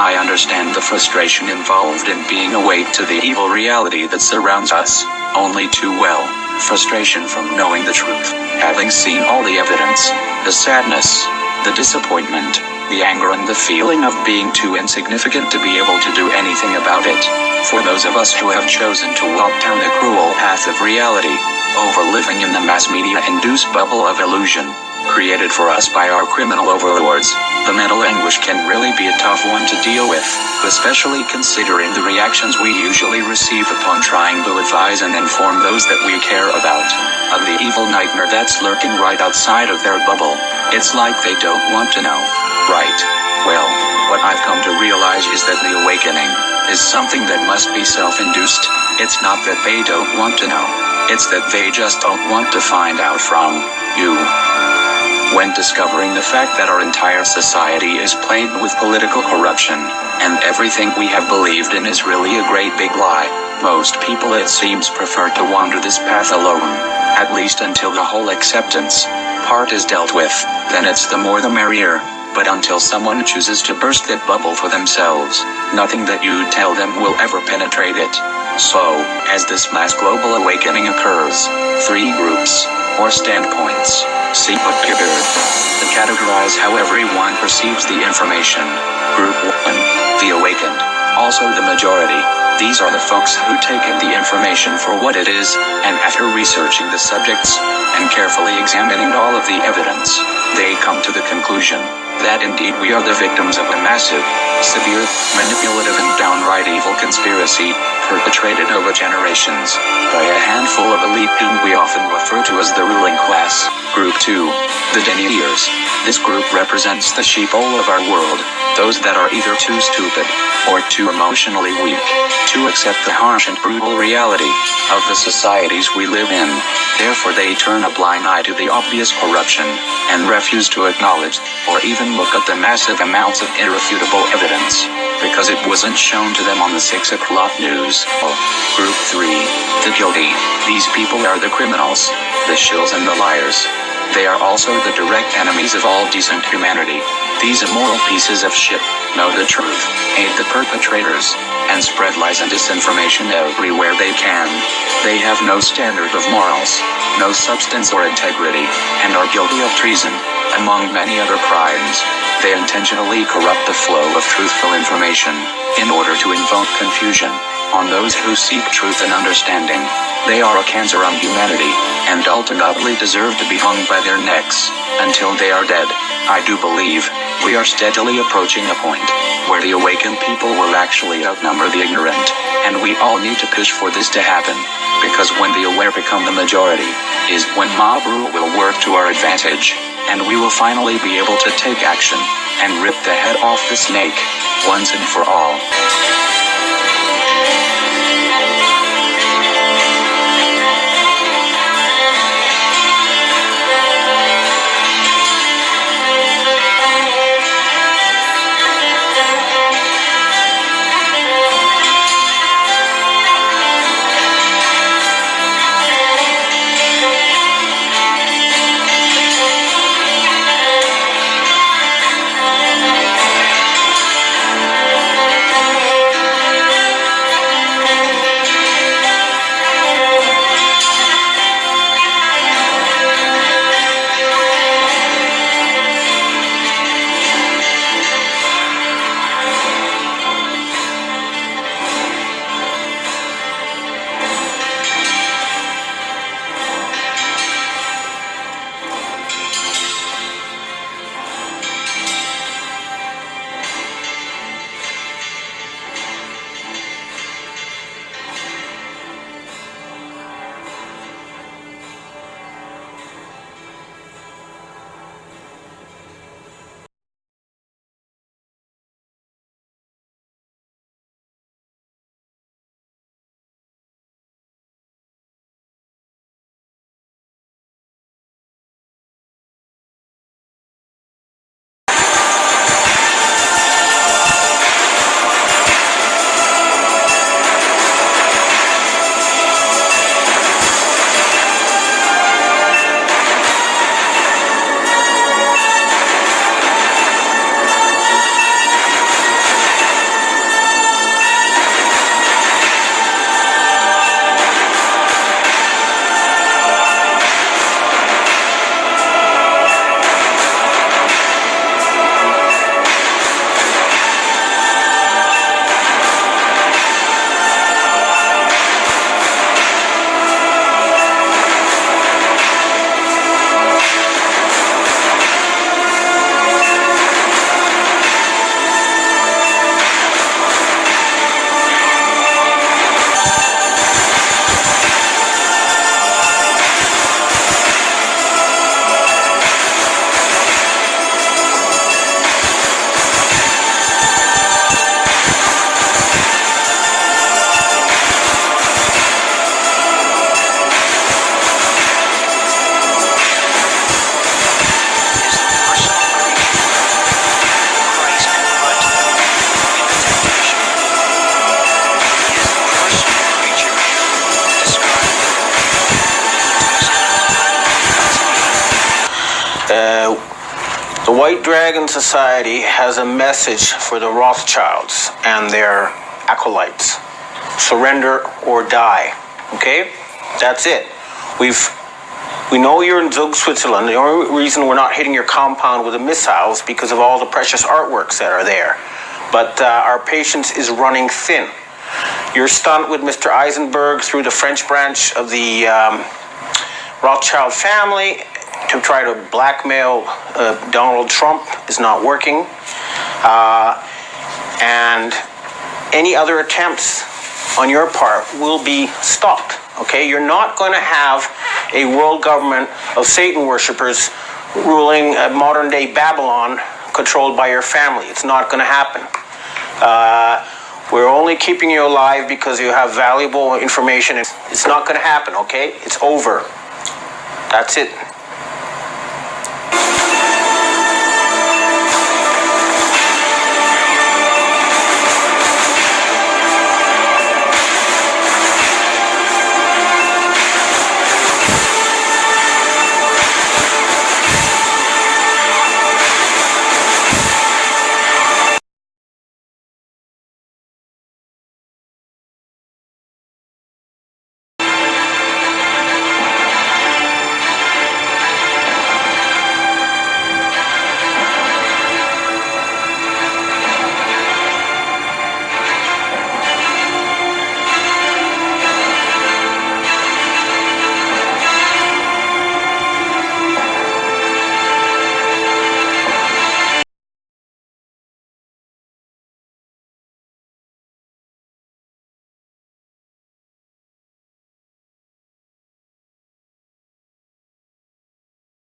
I understand the frustration involved in being awake to the evil reality that surrounds us, only too well. Frustration from knowing the truth, having seen all the evidence, the sadness, the disappointment, the anger and the feeling of being too insignificant to be able to do anything about it. For those of us who have chosen to walk down the cruel path of reality, over living in the mass media-induced bubble of illusion, created for us by our criminal overlords, the mental anguish can really be a tough one to deal with, especially considering the reactions we usually receive upon trying to advise and inform those that we care about of the evil nightmare that's lurking right outside of their bubble. It's like they don't want to know. Right. Well, what I've come to realize is that the awakening is something that must be self-induced. It's not that they don't want to know. It's that they just don't want to find out from you. When discovering the fact that our entire society is plagued with political corruption, and everything we have believed in is really a great big lie, most people it seems prefer to wander this path alone, at least until the whole acceptance part is dealt with. Then it's the more the merrier. But until someone chooses to burst that bubble for themselves, nothing that you tell them will ever penetrate it. So, as this mass global awakening occurs, 3 groups, or standpoints, see what appeared, to categorize how everyone perceives the information. Group 1, the awakened, also the majority. These are the folks who take in the information for what it is, and after researching the subjects, and carefully examining all of the evidence, they come to the conclusion that indeed we are the victims of a massive, severe, manipulative and downright evil conspiracy, perpetrated over generations, by a handful of elite whom we often refer to as the ruling class. Group 2, the deniers. This group represents the sheeple of our world, those that are either too stupid, or too emotionally weak, to accept the harsh and brutal reality of the societies we live in. Therefore they turn a blind eye to the obvious corruption, and refuse to acknowledge, or even look at the massive amounts of irrefutable evidence, because it wasn't shown to them on the 6 o'clock news. Group 3, the guilty. These people are the criminals, the shills and the liars. They are also the direct enemies of all decent humanity. These immoral pieces of shit know the truth, aid the perpetrators, and spread lies and disinformation everywhere they can. They have no standard of morals, no substance or integrity, and are guilty of treason, among many other crimes. They intentionally corrupt the flow of truthful information, in order to invoke confusion on those who seek truth and understanding. They are a cancer on humanity, and ultimately deserve to be hung by their necks, until they are dead. I do believe we are steadily approaching a point where the awakened people will actually outnumber the ignorant, and we all need to push for this to happen, because when the aware become the majority, is when mob rule will work to our advantage, and we will finally be able to take action, and rip the head off the snake, once and for all. The White Dragon Society has a message for the Rothschilds and their acolytes. Surrender or die. Okay? That's it. We know you're in Zug, Switzerland. The only reason we're not hitting your compound with the missiles because of all the precious artworks that are there. But our patience is running thin. Your stunt with Mr. Eisenberg through the French branch of the Rothschild family to try to blackmail Donald Trump is not working. And any other attempts on your part will be stopped. Okay? You're not going to have a world government of Satan worshippers ruling modern-day Babylon controlled by your family. It's not going to happen. We're only keeping you alive because you have valuable information. It's not going to happen, okay? It's over. That's it.